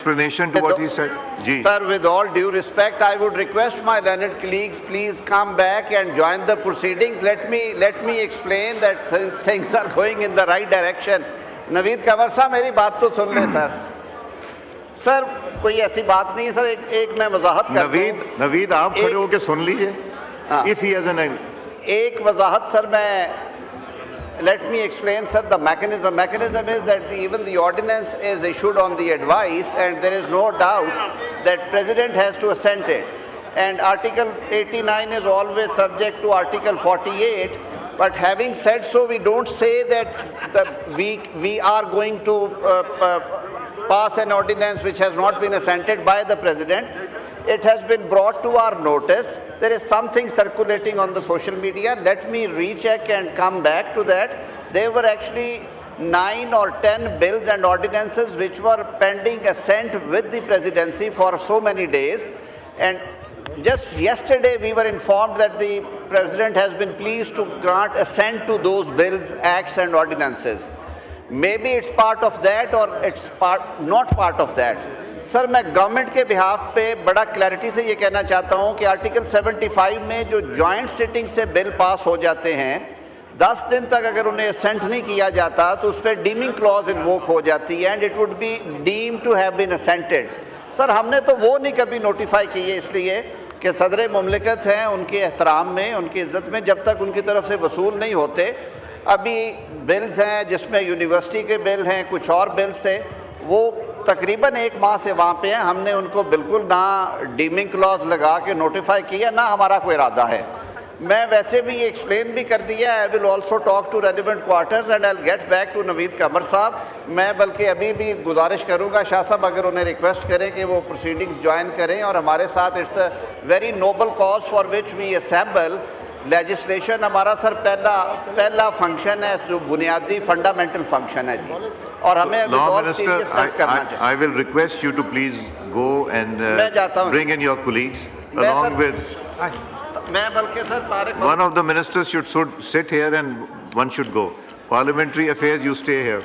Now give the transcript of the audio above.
Explanation to what he said. Ji. Sir, with all due respect, I would request my learned colleagues, please come back and join the proceedings. Let me explain that things are going in the right direction. Naveed Kanwar साहब, मेरी बात तो सुन लें sir. Sir, कोई ऐसी बात नहीं है सर. एक मैं वजाहत कर दूं. नवीद आप खड़े होके सुन लीजिए. If he has an एक वजाहत सर मैं. Let me explain, sir, the mechanism. Mechanism is that even the ordinance is issued on the advice, and there is no doubt that President has to assent it. And Article 89 is always subject to Article 48. But having said so, we don't say that we are going to pass an ordinance which has not been assented by the President. It has been brought to our notice. There is something circulating on the social media. Let me recheck and come back to that. There were actually 9 or 10 bills and ordinances which were pending assent with the presidency for so many days. And just yesterday we were informed that the President has been pleased to grant assent to those bills, acts and ordinances. Maybe it's part of that or it's not part of that. Sir, मैं government के behalf पे बड़ा clarity से ये कहना चाहता हूँ कि आर्टिकल 75 में जो जॉइंट सिटिंग से बिल पास हो जाते हैं, 10 दिन तक अगर उन्हें असेंट नहीं किया जाता तो उस पर डीमिंग क्लॉज इन्वोक हो जाती है and it would be deemed to have been assented. Sir, हमने तो वो नहीं कभी नोटिफाई किए इसलिए कि सदर मुमलिकत हैं, उनके एहतराम में, उनकी इज़्ज़त में जब तक उनकी तरफ से वसूल नहीं होते. अभी बिल्स हैं जिसमें यूनिवर्सिटी के बिल हैं, कुछ और बिल्स थे, वो तकरीबन 1 माह से वहाँ पे हैं. हमने उनको बिल्कुल ना डीमिंग क्लॉज लगा के नोटिफाई किया, ना हमारा कोई इरादा है. मैं वैसे भी ये एक्सप्लेन भी कर दिया. I will also talk to relevant quarters and I will get back to Naveed Kanwar साहब. मैं बल्कि अभी भी गुजारिश करूँगा शाह साहब, अगर उन्हें रिक्वेस्ट करें कि वो प्रोसीडिंग्स ज्वाइन करें और हमारे साथ. It's a very noble cause for which we assemble. Legislation हमारा सर पहला फंक्शन है, जो बुनियादी फंडामेंटल फंक्शन है जी, और हमें बहुत सीरियसनेस करना चाहिए. I will request you to please go and bring in your colleagues along with. मैं बल्कि sir Tariq, one of the ministers should sit here and one should go. Parliamentary affairs, you stay here.